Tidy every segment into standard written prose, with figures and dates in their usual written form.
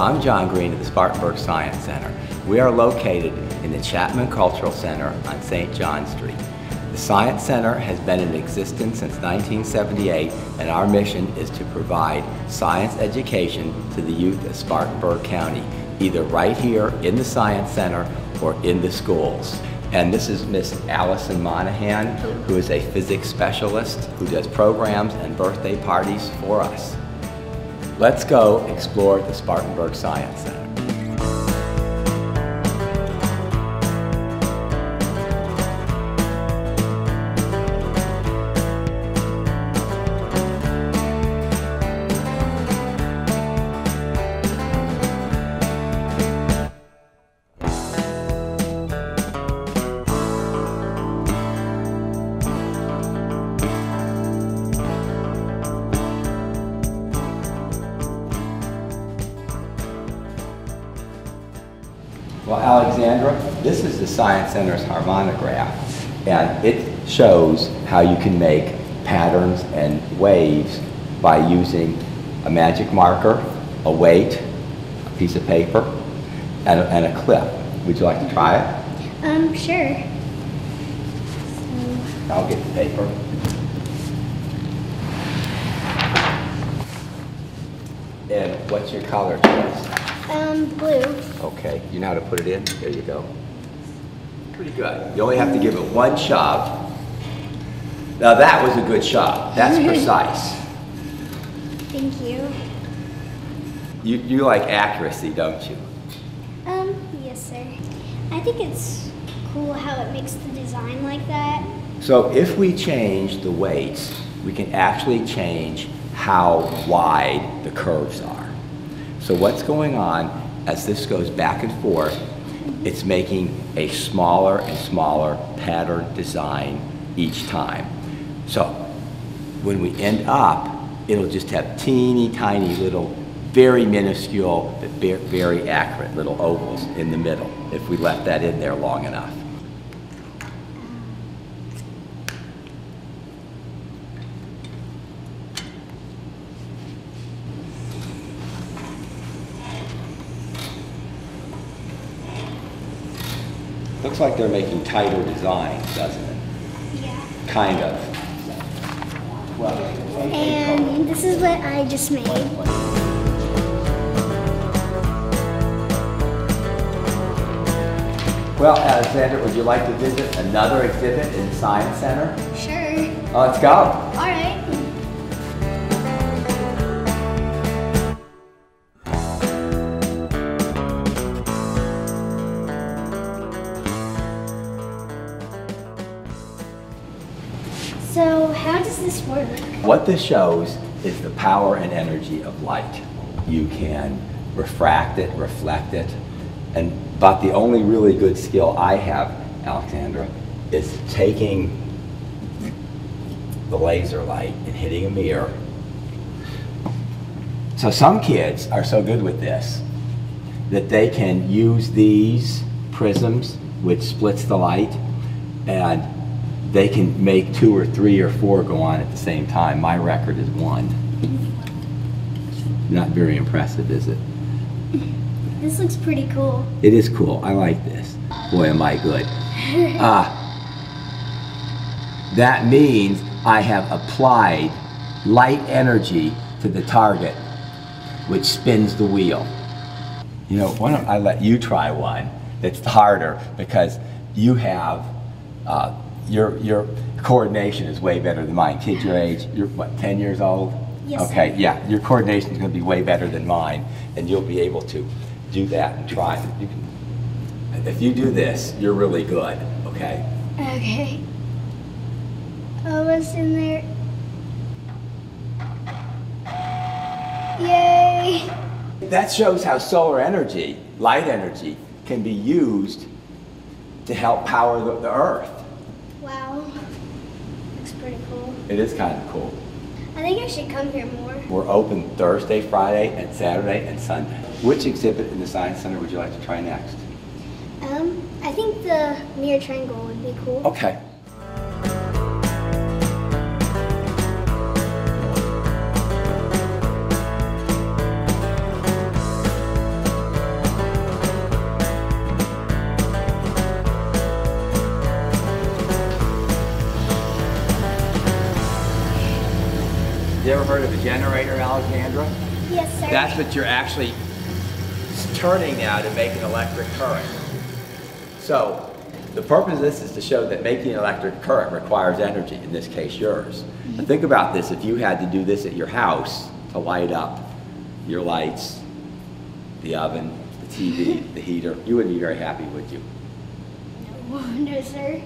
I'm John Green at the Spartanburg Science Center. We are located in the Chapman Cultural Center on St. John Street. The Science Center has been in existence since 1978, and our mission is to provide science education to the youth of Spartanburg County, either right here in the Science Center or in the schools. And this is Miss Allison Monahan, who is a physics specialist who does programs and birthday parties for us. Let's go explore the Spartanburg Science Center. Well, Alexandra, this is the Science Center's Harmonograph, and it shows how you can make patterns and waves by using a magic marker, a weight, a piece of paper, and a clip. Would you like to try it? Sure. I'll get the paper. And what's your color choice? Blue. Okay, you know how to put it in? There you go. Pretty good. You only have to give it one shove. Now that was a good shove. That's precise. Thank you. You like accuracy, don't you? Yes, sir. I think it's cool how it makes the design like that. So if we change the weights, we can actually change how wide the curves are. So what's going on as this goes back and forth, it's making a smaller and smaller pattern design each time. So when we end up, it'll just have teeny tiny little, very minuscule, but very accurate little ovals in the middle if we left that in there long enough. Looks like they're making tighter designs, doesn't it? Yeah. Kind of. Well, and this is what I just made. Well, Alexander, would you like to visit another exhibit in the Science Center? Sure. Let's go. All right. So how does this work? What this shows is the power and energy of light. You can refract it, reflect it, and about the only really good skill I have, Alexandra, is taking the laser light and hitting a mirror. So some kids are so good with this that they can use these prisms, which splits the light, and they can make 2 or 3 or 4 go on at the same time. My record is 1. Not very impressive, is it? This looks pretty cool. It is cool. I like this. Boy, am I good. That means I have applied light energy to the target, which spins the wheel. You know, why don't I let you try one that's harder, because you have your coordination is way better than mine. Kid your age, you're what, 10 years old? Yes. Okay, Sir. yeah, your coordination is going to be way better than mine, and you'll be able to do that and try. You can, if you do this, you're really good, okay? Okay. Almost in there. Yay! That shows how solar energy, light energy, can be used to help power the Earth. Wow. Looks pretty cool. It is kind of cool. I think I should come here more. We're open Thursday, Friday, and Saturday, and Sunday. Which exhibit in the Science Center would you like to try next? I think the mirror triangle would be cool. Okay. You ever heard of a generator, Alexandra? Yes, sir. That's what you're actually turning now to make an electric current. So the purpose of this is to show that making an electric current requires energy, in this case yours. And think about this, if you had to do this at your house to light up your lights, the oven, the TV, the heater, you wouldn't be very happy, would you? No, no, sir.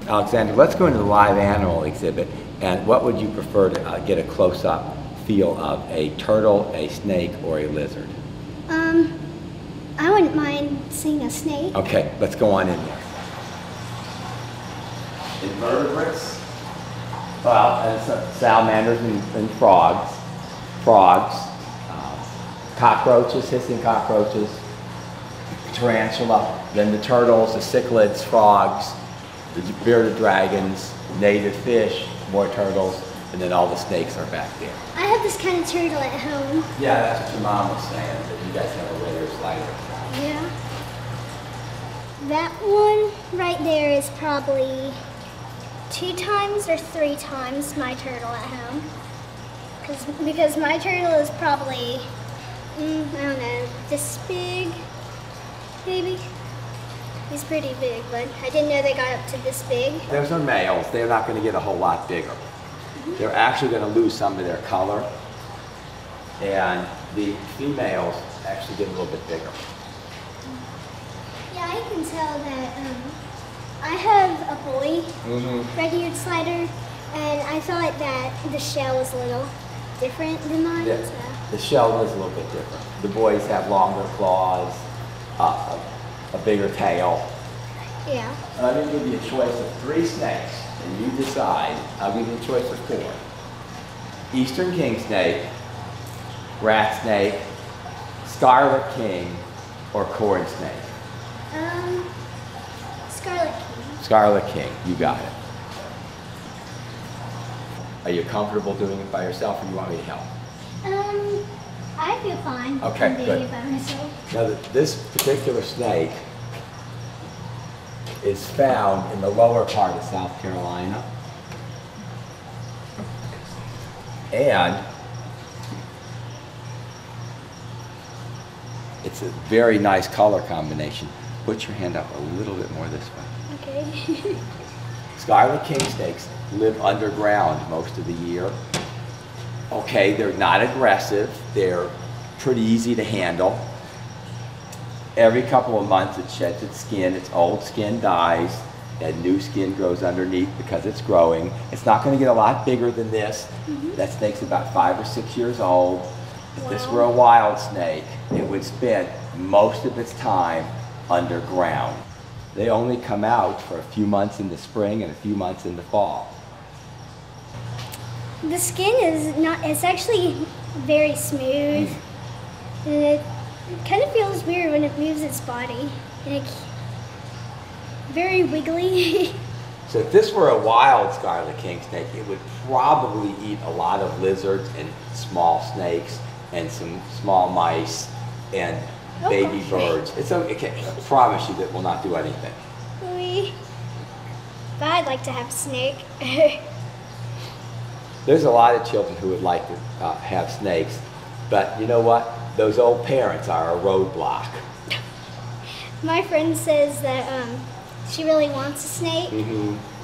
Alexander, let's go into the live animal exhibit. And what would you prefer to get a close-up feel of, a turtle, a snake, or a lizard? I wouldn't mind seeing a snake. Okay, let's go on in there. Invertebrates, well, and salamanders and frogs, cockroaches, hissing cockroaches, tarantula, then the turtles, the cichlids, frogs, the bearded dragons, native fish, more turtles, and then all the snakes are back there. I have this kind of turtle at home. Yeah, that's what your mom was saying, that you guys have a layer slider. Yeah. That one right there is probably 2 times or 3 times my turtle at home. Because my turtle is probably, I don't know, this big, maybe? He's pretty big, but I didn't know they got up to this big. Those are males. They're not going to get a whole lot bigger. They're actually going to lose some of their color, and the females actually get a little bit bigger. Yeah, I can tell that I have a boy red-eared slider, and I thought that the shell was a little different than mine. Yeah, So. the shell is a little bit different. The boys have longer claws, a bigger tail. Yeah. And I'm going to give you a choice of 3 snakes, and you decide. I'll give you a choice of 4. Eastern king snake, rat snake, scarlet king, or corn snake. Scarlet King. Scarlet king, you got it. Are you comfortable doing it by yourself, or do you want me to help? I feel fine. Okay, doing good. it by myself. Now, this particular snake is found in the lower part of South Carolina. And it's a very nice color combination. Put your hand up a little bit more this way. Okay. Scarlet king snakes live underground most of the year. Okay, they're not aggressive. They're pretty easy to handle. Every couple of months it sheds its skin, its old skin dies, and new skin grows underneath because it's growing. It's not going to get a lot bigger than this. That snake's about 5 or 6 years old. If this were a wild snake, it would spend most of its time underground. They only come out for a few months in the spring and a few months in the fall. The skin is not, it's actually very smooth. And it kind of feels weird when it moves its body. And it's very wiggly. So if this were a wild scarlet king snake, it would probably eat a lot of lizards and small snakes and some small mice and baby birds. It's okay. I promise you that will not do anything. But I'd like to have a snake. There's a lot of children who would like to have snakes, but you know what? Those old parents are a roadblock. My friend says that she really wants a snake,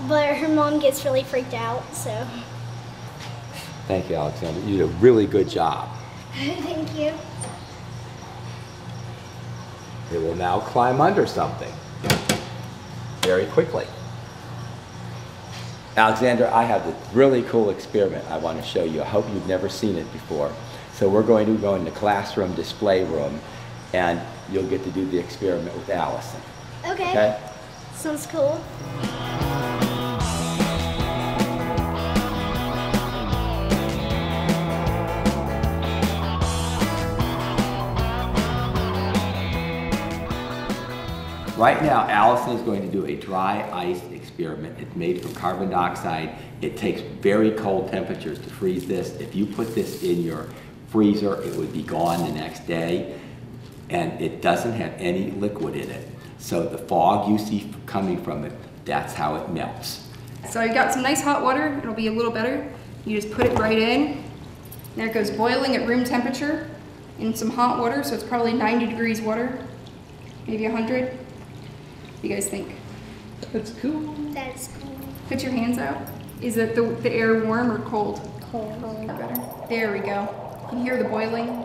but her mom gets really freaked out, so. Thank you, Alexander. You did a really good job. Thank you. It will now climb under something very quickly. Alexander, I have this really cool experiment I want to show you. I hope you've never seen it before. So we're going to go in the classroom display room, and you'll get to do the experiment with Allison. Okay. Sounds cool. Right now, Allison is going to do a dry ice experiment. It's made from carbon dioxide. It takes very cold temperatures to freeze this. If you put this in your freezer, it would be gone the next day, and it doesn't have any liquid in it. So the fog you see coming from it, that's how it melts. So I got some nice hot water. It'll be a little better. You just put it right in. There it goes boiling at room temperature in some hot water, so it's probably 90 degrees water, maybe 100. What do you guys think? That's cool. That's cool. Put your hands out. Is it the air warm or cold? Cold. Better. There we go. You can hear the boiling.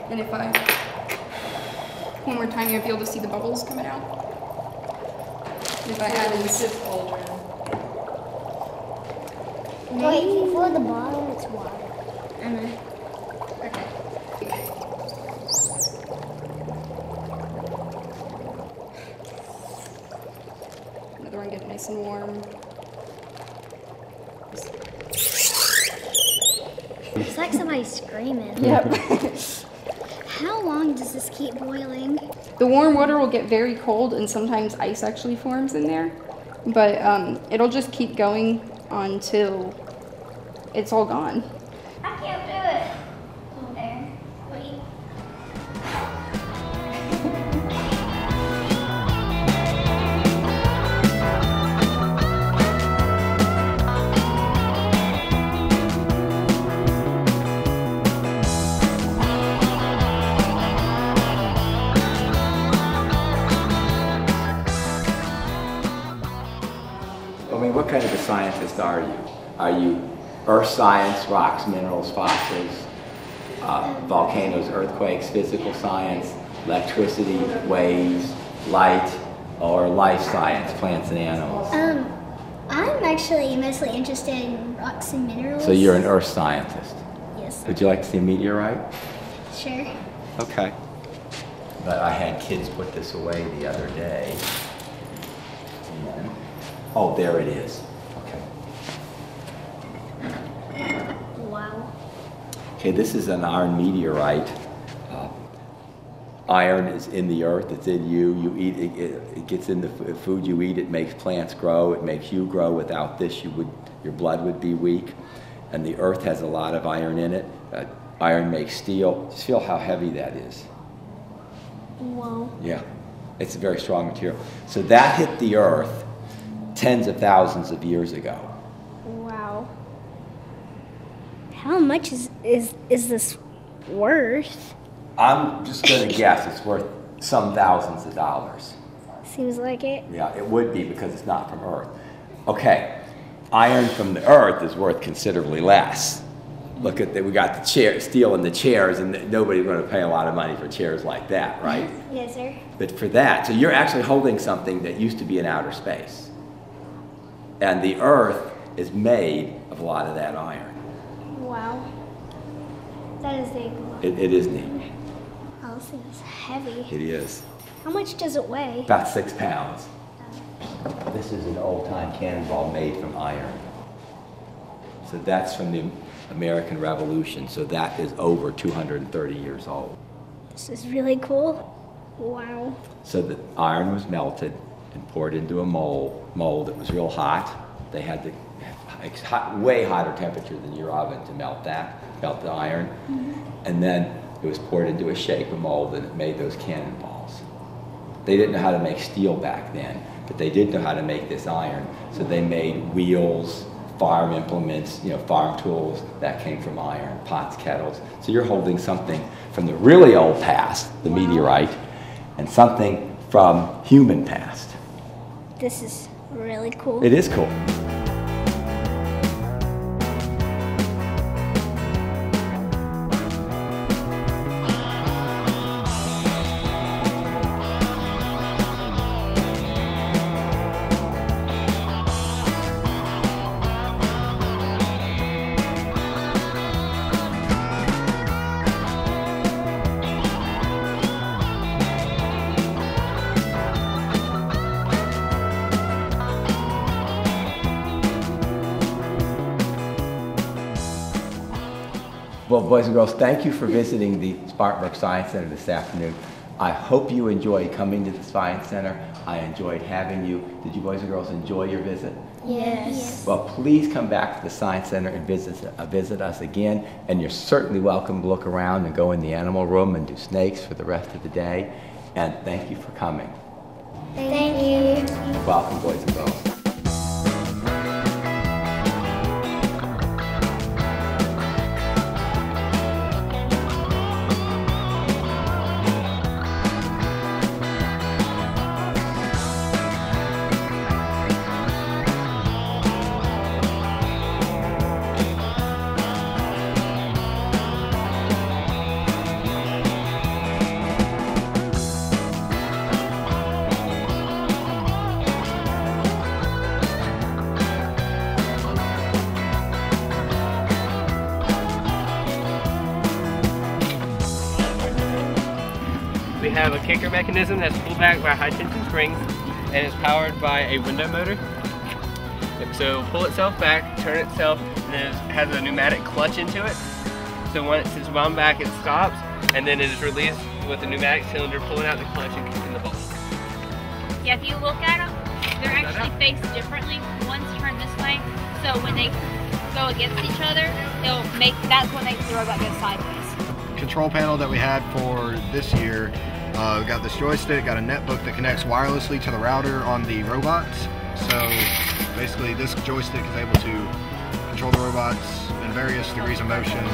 And if I, one more time, you'll be able to see the bubbles coming out. If I add this. Wait, before the bottom, it's water. Okay. Another one, get it nice and warm. It's like somebody screaming. Yep. How long does this keep boiling? The warm water will get very cold and sometimes ice actually forms in there. But it'll just keep going until it's all gone. I can't do it. There. Wait. I mean, what kind of a scientist are you? Are you earth science, rocks, minerals, fossils, volcanoes, earthquakes, physical science, electricity, waves, light, or life science, plants and animals? I'm actually mostly interested in rocks and minerals. So you're an earth scientist. Yes. Would you like to see a meteorite? Sure. Okay. But I had kids put this away the other day. And, oh, there it is. Okay. Wow. Okay, this is an iron meteorite. Iron is in the earth, it's in you. You eat it, it gets in the food you eat. It makes plants grow. It makes you grow. Without this, your blood would be weak. And the earth has a lot of iron in it. Iron makes steel. Just feel how heavy that is. Wow. Yeah, it's a very strong material. So that hit the earth tens of thousands of years ago. Wow. How much is this worth? I'm just going to guess it's worth some thousands of dollars. Seems like it. Yeah, it would be because it's not from Earth. Okay, iron from the Earth is worth considerably less. Look at that, we got the chair, steel in the chairs, and nobody's going to pay a lot of money for chairs like that, right? Yes, sir. But for that, so you're actually holding something that used to be in outer space. And the Earth is made of a lot of that iron. Wow. That is big. It is neat. Oh, this thing is heavy. It is. How much does it weigh? About 6 pounds. This is an old-time cannonball made from iron. So that's from the American Revolution. So that is over 230 years old. This is really cool. Wow. So the iron was melted and poured into a mold that was real hot. They had the way hotter temperature than your oven to melt the iron. Mm-hmm. And then it was poured into a shape, a mold, and it made those cannonballs. They didn't know how to make steel back then, but they did know how to make this iron. So they made wheels, farm implements, farm tools, that came from iron, pots, kettles. So you're holding something from the really old past, the meteorite, and something from human past. This is really cool. It is cool. Well, boys and girls, thank you for visiting the Spartanburg Science Center this afternoon. I hope you enjoyed coming to the Science Center. I enjoyed having you. Did you boys and girls enjoy your visit? Yes. Well, please come back to the Science Center and visit us again. And you're certainly welcome to look around and go in the animal room and do snakes for the rest of the day. And thank you for coming. Thank you. Welcome, boys and girls. We have a kicker mechanism that's pulled back by high tension springs and it's powered by a window motor. So it'll pull itself back, turn itself, and then it has a pneumatic clutch into it. So once it's wound back, it stops, and then it is released with a pneumatic cylinder pulling out the clutch and kicking the ball. Yeah, if you look at them, they're actually faced differently. One's turned this way, so when they go against each other, that's when makes the robot go sideways. Control panel that we had for this year, we got this joystick, got a netbook that connects wirelessly to the router on the robots. So basically this joystick is able to control the robots in various degrees of motion.